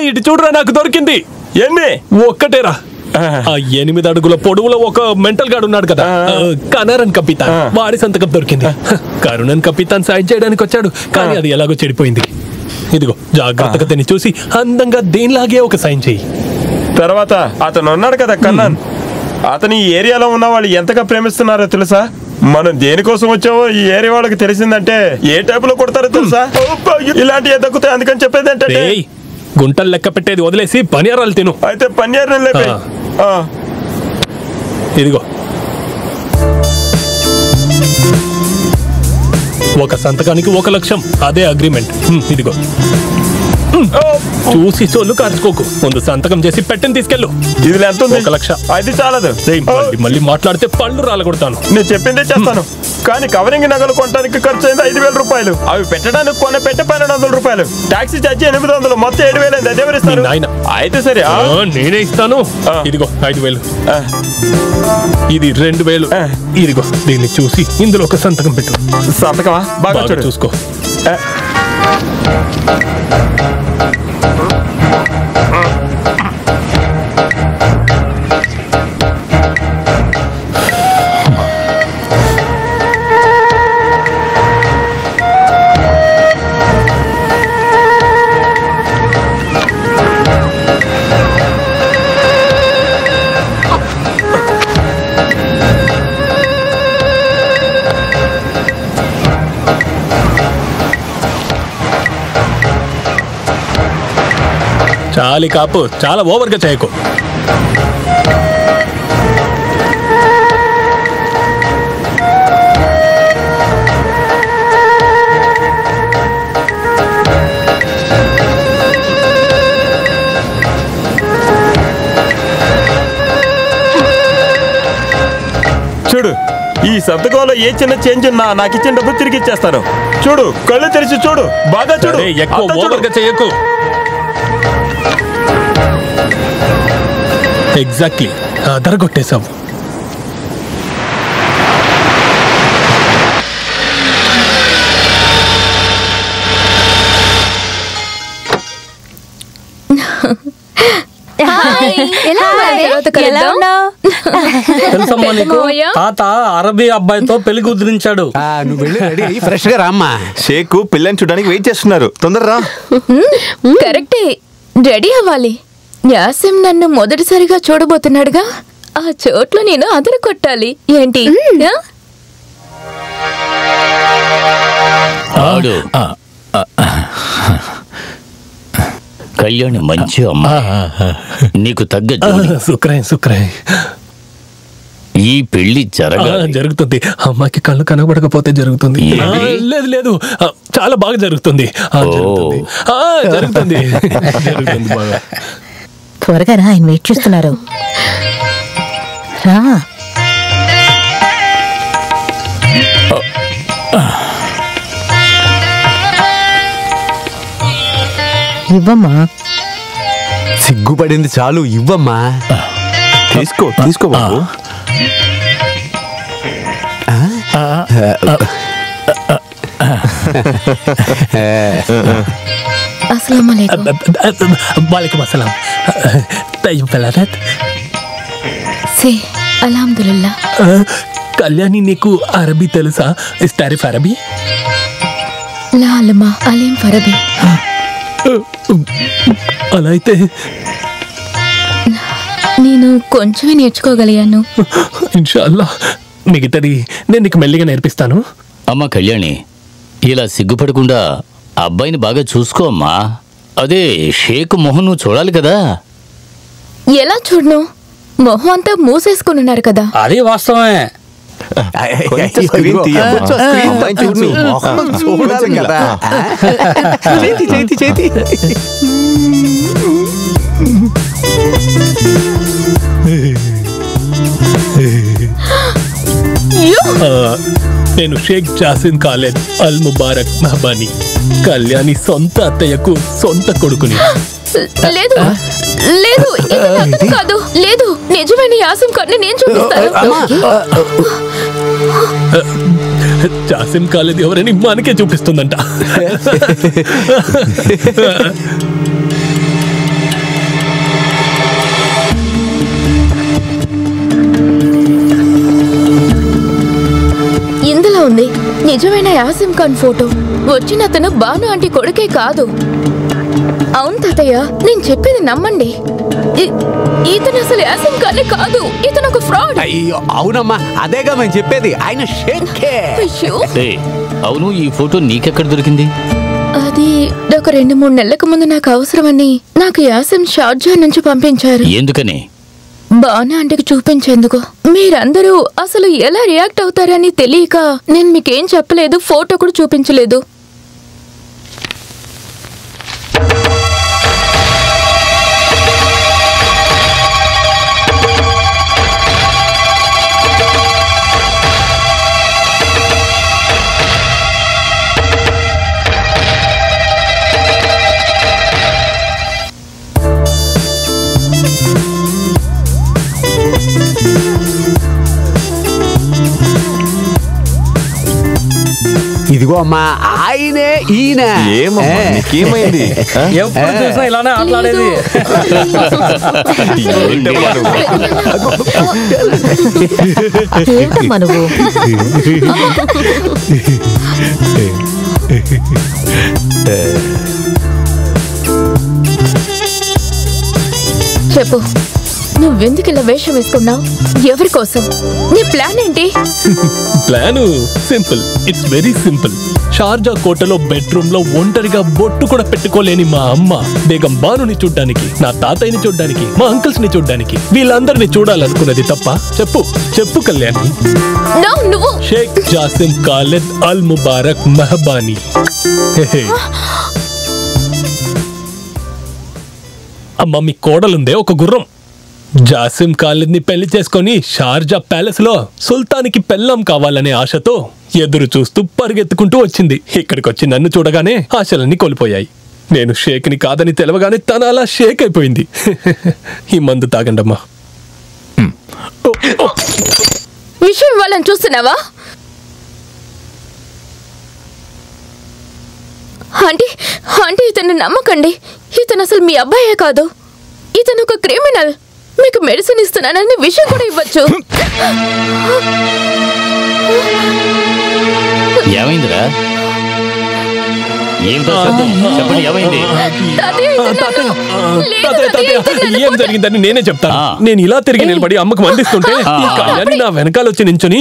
ఇటు చూడరా, నాకు దొరికింది. ఎన్ని? ఒక్కటేరా. 8 అడుగుల పొడవులో ఒక మెంటల్ గాడు ఉన్నాడు కదా, కనరన్ కపితాన్. వాడి సంతకం దొరికింది. కరుణన్ కపితాన్ సాయం చేయడానికి వచ్చాడు, కానీ అది ఎలాగో చెడిపోయింది. ఇదిగో జాగ్రత్తగా తిని చూసి అందంగా దేనిలాగే ఒక సైన్ చెయ్యి. తర్వాత అతను ఉన్నాడు కదా కన్నాన్, అతని ఈ ఏరియాలో ఉన్న వాళ్ళు ఎంతగా ప్రేమిస్తున్నారో తెలుసా? మనం దేనికోసం వచ్చామో ఈ ఏరియా వాళ్ళకి తెలిసిందంటే ఏ టైప్ లో కొడతారో తెలుసా? ఇలాంటివి దక్కుతాయి, అందుకని చెప్పేది ఏంటంటే గుంటలు లెక్క పెట్టేది వదిలేసి పనియారాలు తిను. అయితే పనియారం లేపే. ఇదిగో ఒక సంతకానికి 1 లక్షం, అదే అగ్రిమెంట్. ఇదిగో చూసి సొల్లు కార్చుకోకు, ముందు సంతకం చేసి పెట్టిని తీసుకెళ్ళు. ఇది ఎంత? 1 లక్ష. అది చాలదు. మళ్ళీ మాట్లాడితే పళ్ళు రాలగొడతాను. నేను చెప్పిందే చేస్తాను, కానీ కవరింగ్ నగలు కొనడానికి ఖర్చు అయింది 5,000 రూపాయలు. అవి పెట్టడానికి కొన్న పెట్టే 1,200 రూపాయలు. టాక్సీ ఛార్జీ 800, మొత్తం 7,000 అయింది. అదే ఇస్తారు. అయితే సరే నేనే ఇస్తాను. ఇదిగో 5,000. ఇది 2,000. ఇదిగో దీన్ని చూసి ఇందులో ఒక సంతకం పెట్టు. సంతకమా? బాగా చూసుకో. చాలి కాపు, చాలా ఓవర్గా చేయకు. చూడు, ఈ సంతకంలో ఏ చిన్న చేంజ్ ఉన్నా నాకు ఇచ్చిన డబ్బు తిరిగి ఇచ్చేస్తాను. చూడు, కళ్ళు తెరిచి చూడు, బాగా చూడు. ఎక్కువ ఓవర్గా చేయకు. ఎగ్జాక్ట్లీ, అదరగొట్టేశావు. తెలుసమ్మా నీకు, తాత అరబీ అబ్బాయితో పెళ్లి కుదిరించాడు. నువ్వు వెళ్ళి రెడీ అయ్యి ఫ్రెష్ గా రామ్మా. షేక్ పిల్లని చూడడానికి వెయిట్ చేస్తున్నారు, తొందరరా. కరెక్టే, రెడీ అవ్వాలి. యాసిమ్ నన్ను మొదటిసారిగా చూడబోతున్నాడుగా, ఆ చోట్లో నేను అదర కొట్టాలి. ఏంటి? కళ్యాణి మంచి అమ్మ, నీకు తగ్గ శుక్రయ్. ఈ పెళ్లి జరుగుతుంది. అమ్మాయికి కళ్ళు కనబడకపోతే జరుగుతుంది. లేదు, చాలా బాగా జరుగుతుంది. జరుగుతుంది. బాగా. త్వరగా రా, ఆయన వెయిట్ చేస్తున్నారు. రా. ఇవ్వమ్మా. సిగ్గుపడింది చాలు, ఇవ్వమ్మా. తీసుకో బాబు. వాలేకుమ్ అస్సలాం. అల్హమ్దులిల్లా. కళ్యాణి, నీకు అరబీ తెలుసా? ఇస్ తారిఫ్ అరబీ? లా అలమా అలీం ఫరబీ. అలా అయితే నేను కొంచెమే నేర్చుకోగలిగాను. ఇన్షాల్లా, మిగతాది నేను నీకు మెల్లిగా నేర్పిస్తాను. అమ్మ కళ్యాణి, ఇలా సిగ్గుపడకుండా అబ్బాయిని బాగా చూసుకో అమ్మా. అదే షేక్ మొహం నువ్వు చూడాలి కదా. ఎలా చూడను? మొహం అంతా మూసేసుకుని ఉన్నారు కదా. అదే వాస్తవమే. నేను షేక్ జాసిన్ ఖాలిద్ అల్ ముబారక్ మహబానీ, కళ్యాణి సొంత అత్తయ్యకు సొంత కొడుకుని. లేదు లేదు, కాదు, లేదు, నిజమైన యాసిం ఖాన్ని నేను చూపిస్తాను. జాసిం ఖాలిద్ ఎవరని మనకే చూపిస్తుందంట. నిజమైన యాసిం ఖాన్ ఫోటో. వచ్చిన అతను బాను ఆంటీ కొడుకే కాదు. అవును తాతయ్య, నేను చెప్పేది నమ్మండి. ఇతను అసలు యాసిం ఖానే కాదు, ఇతను ఒక ఫ్రాడ్. అయ్యో అవునమ్మా, అదేగా మేము చెప్పేది. ఆయన షేకే. అవును, ఈ ఫోటో నీకెక్కడ దొరికింది? అది ఒక 2-3 నెలలకు ముందు నాకు అవసరమని నాకు యాసిం షార్జా నుంచి పంపించారు. ఎందుకని? బాను ఆంటీకి చూపించేందుకు. మీరందరూ అసలు ఎలా రియాక్ట్ అవుతారని తెలియక నేను మీకేం చెప్పలేదు, ఫోటో కూడా చూపించలేదు. ఇదిగో అమ్మా, ఆయనే ఈయన. ఏమమ్మా నీకేమైంది? ఎప్పుడు చూసినా ఇలానే ఆటలాడేది. ఏంటమ్మా నువ్వు? చెప్పు, నువ్వెందుకు ఇలా వేషం వేసుకున్నావు? ఎవరి కోసం? నీ ప్లాన్ ఏంటి? Plan simple, it's very simple. Sharjah కోటలో బెడ్రూమ్ లో ఒంటరిగా బొట్టు కూడా పెట్టుకోలేని మా అమ్మ బేగం బానుని చూడ్డానికి, నా తాతయ్యని చూడ్డానికి, మా అంకుల్స్ ని చూడ్డానికి, వీళ్ళందరినీ చూడాలనుకున్నది తప్ప? చెప్పు చెప్పు కళ్యాణి. నువ్వు షేక్ జాసిం ఖాలిద్ అల్ ముబారక్ మెహబానీ. అమ్మ, మీ కోడలుందే ఒక గుర్రం. జాసిం ఖాలిద్ ని పెళ్లి చేసుకుని షార్జా ప్యాలెస్ లో సుల్తానికి పెళ్ళాం కావాలనే ఆశతో ఎదురు చూస్తూ పరిగెత్తుకుంటూ వచ్చింది. ఇక్కడికి వచ్చి నన్ను చూడగానే ఆశలన్నీ కోల్పోయాయి. నేను షేక్ ని కాదని తెలవగానే తన అలా షేక్ అయిపోయింది. ఈ మందు తాగండమ్మా. విషయం వాళ్ళని చూస్తున్నావా? ఆంటీ ఆంటీ, ఇతను నమ్మకండి. ఇతను అసలు మీ అబ్బాయే కాదు, ఇతను ఒక క్రిమినల్. మీకు మెడిసిన్ ఇస్తున్నానని విషయం కూడా ఇవ్వచ్చు. ఏమైందిరా? చెప్పండి, ఏమైంది? ఏం జరిగిందని నేనే చెప్తాను. నేను ఇలా తిరిగి నిలబడి అమ్మకు మందిస్తుంటే ఈ కళ్యాణి నా వెనకాల వచ్చి నించుని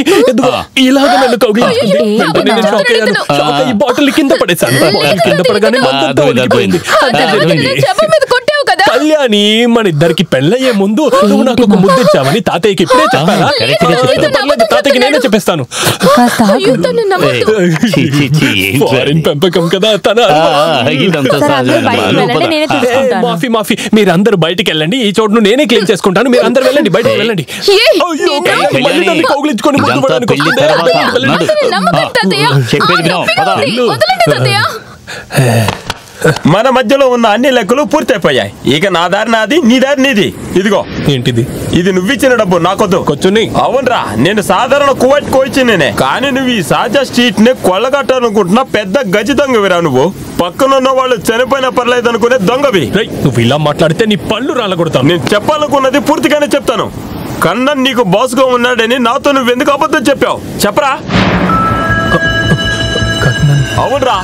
ఇలాగ నన్ను కౌగిలించుకుంది. నేను షాక్ అయ్యాను. షాక్ అయ్యి బాటిల్ కింద పడేశాను. బాటిల్ కింద పడగానే మందంతా ఒలిగిపోయింది. అంతే జరిగింది. కళ్యాణి, మన ఇద్దరికి పెళ్ళయ్యే ముందు నువ్వు నాకు ఒక ముద్దు ఇచ్చావని తాతయ్యకి ఇప్పుడే చెప్పాలా? అయితే పర్లేదు, తాతయ్యకి నేనే చెప్పేస్తాను. ఫారిన్ పెంపకం కదా తన. మాఫీ మాఫీ, మీరందరూ బయటికి వెళ్ళండి. ఈ చోటును నేనే క్లీన్ చేసుకుంటాను. మీరు అందరు వెళ్ళండి, బయటికి వెళ్ళండి. కౌగిలించుకొని మన మధ్యలో ఉన్న అన్ని లెక్కలు పూర్తయిపోయాయి. ఇక నా దారి నాది, నీ దారి నీది. ఇదిగో. ఏంటిది? ఇది నువ్విచ్చిన డబ్బు నాకొద్దు. కూర్చుని. అవునరా, నేను సాధారణ కువైట్ కోయిచ్చినే. కానీ నువ్వు ఈ షార్జా స్ట్రీట్ ని కొల్లగట్టాలనుకుంటున్నా పెద్ద గజి దొంగవిరా నువ్వు. పక్కనున్న వాళ్ళు చనిపోయినా పర్లేదు అనుకునే దొంగవి. నువ్వు ఇలా మాట్లాడితే నీ పళ్ళు రాలగొడతాను. నేను చెప్పాలనుకున్నది పూర్తిగానే చెప్తాను. కన్నన్ నీకు బాస్ గా ఉన్నాడని నాతో నువ్వెందుకు అబద్ధం చెప్పావు? చెప్పరా. అవునరా,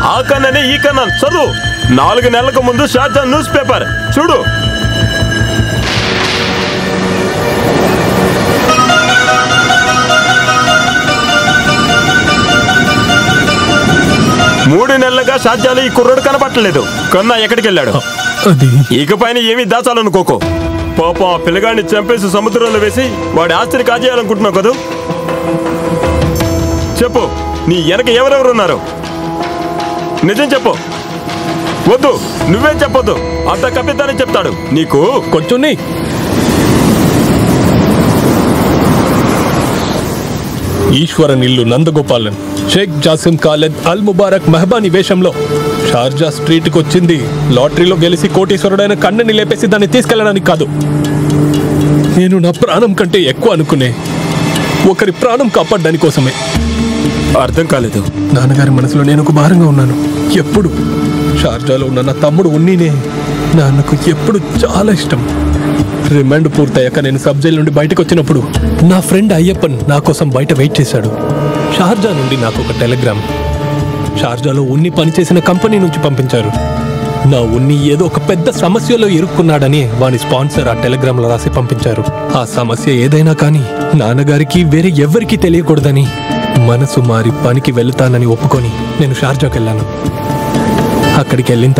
ఆ కన్ననే ఈ కన్నన్. చదువు. 4 నెలలకు ముందు షార్జా న్యూస్ పేపర్ చూడు. మూడు నెలలుగా షార్జాలో ఈ కుర్రోడు కనపట్టలేదు. కన్నా ఎక్కడికి వెళ్ళాడు? ఇకపైన ఏమీ దాచాలనుకోకు. పాపం ఆ పిల్లగాడిని చంపేసి సముద్రంలో వేసి వాడి ఆస్తిని కాజేయాలనుకుంటున్నావు కదా. చెప్పు, నీ వెనక ఎవరెవరు ఉన్నారు? నిజం చెప్పు. వద్దు, నువ్వేం చెప్పొద్దు. అంత కపితానే చెప్తాడు నీకు. కొంచెం ఈశ్వరన్ ఇల్లు నందగోపాలన్ షేక్ జాసిం ఖాలిద్ అల్ ముబారక్ మెహబానీ వేషంలో షార్జా స్ట్రీట్కి వచ్చింది లాటరీలో గెలిచి కోటీశ్వరుడైన కన్నని లేపేసి దాన్ని తీసుకెళ్లడానికి కాదు. నేను నా ప్రాణం కంటే ఎక్కువ అనుకునే ఒకరి ప్రాణం కాపాడడానికి కోసమే. అర్థం కాలేదు. నాన్నగారి మనసులో నేను ఒక భారంగా ఉన్నాను. ఎప్పుడు షార్జాలో ఉన్న నా తమ్ముడు ఉన్నీనే నాన్నకు ఎప్పుడు చాలా ఇష్టం. రిమాండ్ పూర్తయ్యాక నేను సబ్ జైలు నుండి బయటకు వచ్చినప్పుడు నా ఫ్రెండ్ అయ్యప్పన్ నా కోసం బయట వెయిట్ చేశాడు. షార్జా నుండి నాకు ఒక టెలిగ్రామ్. షార్జాలో ఉన్ని పనిచేసిన కంపెనీ నుంచి పంపించారు. నా ఉన్ని ఏదో ఒక పెద్ద సమస్యలో ఇరుక్కున్నాడని వాని స్పాన్సర్ ఆ టెలిగ్రామ్లో రాసి పంపించారు. ఆ సమస్య ఏదైనా కానీ నాన్నగారికి వేరే ఎవ్వరికీ తెలియకూడదని మనసు మారి పనికి వెళ్తానని ఒప్పుకొని నేను షార్జాకి వెళ్ళాను. అక్కడికి వెళ్ళిన